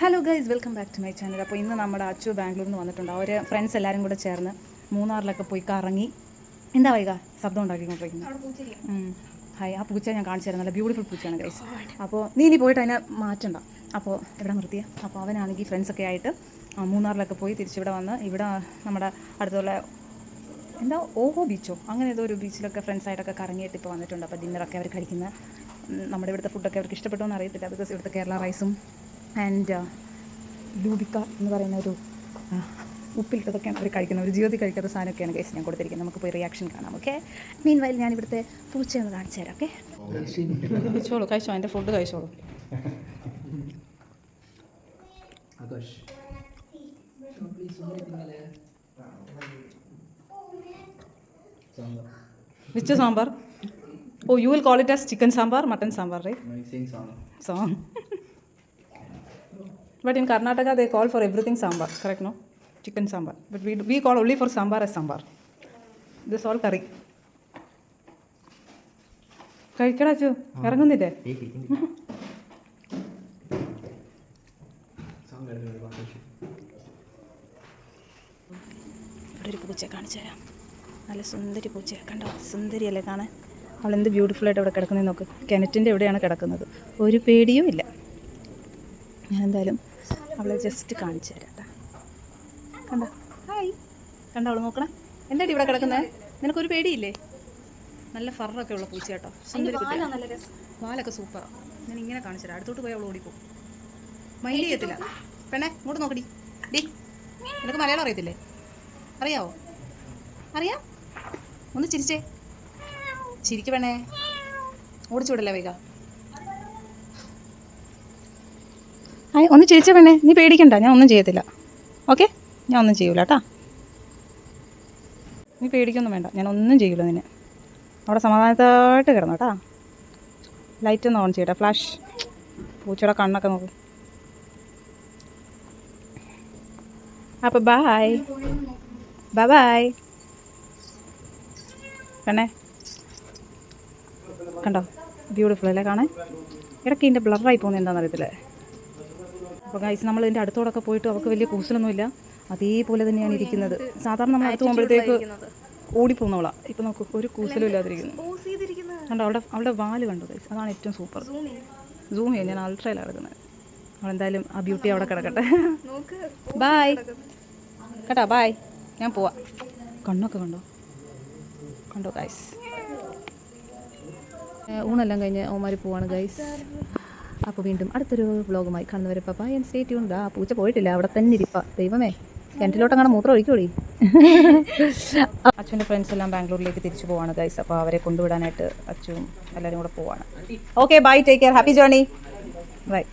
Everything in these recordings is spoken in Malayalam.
Hello guys, welcome back to my channel. അപ്പോൾ ഇന്ന് നമ്മുടെ അച്ചു ബാംഗ്ലൂരിൽ നിന്ന് വന്നിട്ടുണ്ട്. അവർ ഫ്രണ്ട്സ് എല്ലാവരും കൂടെ ചേർന്ന് മൂന്നാറിലൊക്കെ പോയി കറങ്ങി. എന്താ വൈക ശബ്ദം ഉണ്ടാക്കിക്കൊണ്ടിരിക്കുന്നത്? ഹായ്, ആ പൂച്ച ഞാൻ കാണിച്ചു തരാം. നല്ല ബ്യൂട്ടിഫുൾ പൂച്ചയാണ് ഗൈസ്. അപ്പോൾ നീ ഇനി പോയിട്ട് അതിനെ മാറ്റണ്ട. അപ്പോൾ ഇവിടെ നിർത്തിയ അപ്പോൾ അവനാണെങ്കിൽ ഫ്രണ്ട്സൊക്കെ ആയിട്ട് മൂന്നാറിലൊക്കെ പോയി തിരിച്ചിവിടെ വന്ന് ഇവിടെ നമ്മുടെ അടുത്തുള്ള എന്താ ഓഹോ ബീച്ചോ അങ്ങനെ ഏതോ ഒരു ബീച്ചിലൊക്കെ ഫ്രണ്ട്സായിട്ടൊക്കെ കറങ്ങിയിട്ട് ഇപ്പോൾ വന്നിട്ടുണ്ട്. അപ്പോൾ ഡിന്നറൊക്കെ അവർ കഴിക്കുന്ന നമ്മുടെ ഇവിടുത്തെ ഫുഡൊക്കെ അവർക്ക് ഇഷ്ടപ്പെട്ടോ എന്ന് അറിയത്തില്ല. ബിക്കോസ് ഇവിടുത്തെ കേരള റൈസും ആൻഡ് ലൂബിക്ക എന്ന് പറയുന്ന ഒരു ഉപ്പിലിട്ടതൊക്കെയാണ് അവർ കഴിക്കുന്നത്. ഒരു ജീവിതത്തിൽ കഴിക്കാത്ത സാധനമൊക്കെയാണ് ഗൈസ് ഞാൻ കൊടുത്തിരിക്കുന്നത്. നമുക്ക് പോയി റിയാക്ഷൻ കാണാം. ഓക്കെ, മീൻ വയൽ ഞാൻ ഇവിടുത്തെ പൂച്ചയൊന്ന് കാണിച്ചു തരാം. ഓക്കെ, കഴിച്ചോളൂ, കഴിച്ചോ, എൻ്റെ ഫുഡ് കഴിച്ചോളൂ. Which sambar? Oh, you will call it as chicken sambar, mutton sambar, right? No, saying Song. But in Karnataka, they call for everything sambar, correct, no? Chicken sambar. But we call only for sambar as sambar. This all curry. കഴിക്കടാ Achu, ഇറങ്ങുന്നില്ലേ? ഇവിടെ ഒരു പൂച്ച കാണിച്ചു തരാം. നല്ല സുന്ദരി പൂച്ച, കണ്ടോ? സുന്ദരിയല്ലേ കാണാൻ? അവളെന്ത് ബ്യൂട്ടിഫുള്ളായിട്ട് അവിടെ കിടക്കുന്നത് നോക്ക്. കിണറ്റിൻ്റെ എവിടെയാണ് കിടക്കുന്നത്, ഒരു പേടിയും ഇല്ല. ഞാൻ എന്തായാലും അവളെ ജസ്റ്റ് കാണിച്ചു തരാം. കണ്ടോ? ഹായ്, കണ്ടോ? അവൾ നോക്കണം. എന്താടി ഇവിടെ കിടക്കുന്നത്? നിനക്കൊരു പേടിയില്ലേ? നല്ല ഫറൊക്കെ ഉള്ള പൂച്ച കേട്ടോ. സുന്ദരി കുട്ടി, വാലൊക്കെ സൂപ്പറാണ്. ഞാൻ ഇങ്ങനെ കാണിച്ചു തരാം. അടുത്തോട്ട് പോയി അവൾ ഓടിപ്പോവും. മൈൻഡ് ചെയ്യത്തില്ല. പെണ്ണേ, ഇങ്ങോട്ട് നോക്കടി. ഡി, നിനക്ക് മലയാളം അറിയത്തില്ലേ? അറിയാവോ? അറിയാം. ഒന്ന് ചിരിച്ചേ, ചിരിക്ക് പെണ്ണേ. ഓടിച്ചു വിടല്ലേ വൈക. ഒന്ന് ചിരിച്ച പെണ്ണേ, നീ പേടിക്കണ്ട, ഞാൻ ഒന്നും ചെയ്യത്തില്ല. ഓക്കെ, ഞാൻ ഒന്നും ചെയ്യൂല കേട്ടാ. നീ പേടിക്കൊന്നും വേണ്ട, ഞാൻ ഒന്നും ചെയ്യൂല നിന്നെ. അവിടെ സമാധാനത്തായിട്ട് കിടന്നു കേട്ടാ. ലൈറ്റ് ഒന്ന് ഓൺ ചെയ്യട്ടെ, ഫ്ലാഷ്. പൂച്ചയുടെ കണ്ണൊക്കെ നോക്കും. അപ്പോൾ ബായ് ബൈ. പെണ്ണേ, കണ്ടോ? ബ്യൂട്ടിഫുൾ അല്ലേ കാണാൻ? ഇടയ്ക്ക് ഇതിൻ്റെ ബ്ലറായി പോകുന്നത് എന്താണെന്ന് അറിയത്തില്ലേ. അപ്പോൾ ഗൈസ്, നമ്മൾ ഇതിൻ്റെ അടുത്തോടൊക്കെ പോയിട്ട് അവൾക്ക് വലിയ കൂസലൊന്നുമില്ല. അതേപോലെ തന്നെയാണ് ഇരിക്കുന്നത്. സാധാരണ നമ്മൾ അടുത്ത് പോകുമ്പോഴത്തേക്ക് ഓടിപ്പോകുന്നവളാണ്. ഇപ്പം നമുക്ക് ഒരു കൂസലും ഇല്ലാതിരിക്കുന്നു. കണ്ടോ? അവളുടെ വാല് കണ്ടോ ഗൈസ്? അതാണ് ഏറ്റവും സൂപ്പർ. സൂം ചെയ്യാം, ഞാൻ അൾട്രയിലാണ് കിടക്കുന്നത്. അവളെന്തായാലും ആ ബ്യൂട്ടി അവിടെ കിടക്കട്ടെ. ബായ് കേട്ടോ, ബായ്. ഞാൻ പോവാം. കണ്ണൊക്കെ കണ്ടോ? കണ്ടോ ഗൈസ്? ഊണെല്ലാം കഴിഞ്ഞ് ഓമാരി പോവാണ് ഗൈസ്. അപ്പോൾ വീണ്ടും അടുത്തൊരു വ്ളോഗുമായി കാണുന്നവരെ ബൈ ആൻഡ് സ്റ്റേ ട്യൂൺഡ്. ആ പൂച്ച പോയിട്ടില്ല, അവിടെ തന്നെ ഇരിപ്പാ. ദൈവമേ, കിണറ്റിലോട്ടങ്ങനെ മൂത്രം ഒഴിക്കോടി. അച്ഛൻ്റെ ഫ്രണ്ട്സ് എല്ലാം ബാംഗ്ലൂരിലേക്ക് തിരിച്ചു പോവാണ് ഗൈസ്. അപ്പോൾ അവരെ കൊണ്ടുവിടാനായിട്ട് അച്ഛനും എല്ലാവരും കൂടെ പോവാണ്. Okay, bye, take care, happy journey, bye.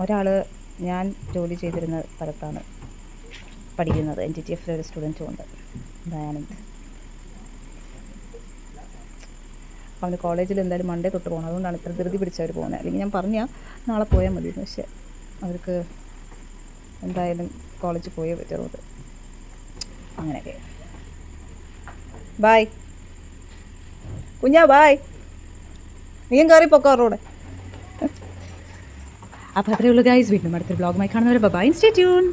ഒരാൾ ഞാൻ ജോലി ചെയ്തിരുന്ന സ്ഥലത്താണ് പഠിക്കുന്നത്. NTTF ഒരു സ്റ്റുഡൻറ്റും ഉണ്ട്, ദയാനന്ദ്. അവന് കോളേജിൽ എന്തായാലും മൺഡേ തൊട്ട് പോകണം. അതുകൊണ്ടാണ് ഇത്ര ധൃതി പിടിച്ചവർ പോകുന്നത്. അല്ലെങ്കിൽ ഞാൻ പറഞ്ഞാൽ നാളെ പോയാൽ മതിയെന്ന്. പക്ഷേ അവർക്ക് എന്തായാലും കോളേജിൽ പോയേ പറ്റുന്നത്. അങ്ങനെയൊക്കെ. ബായ് കുഞ്ഞാ, ബായ്. നീയും കയറി പൊക്കോറൂടെ. അപ്പോൾ അത്രയേ ഉള്ളൂ ഗൈസ്. വീണ്ടും അടുത്തൊരു വ്ളോഗുമായി കാണുന്നവരെ ബൈ, സ്റ്റേ ട്യൂൺ.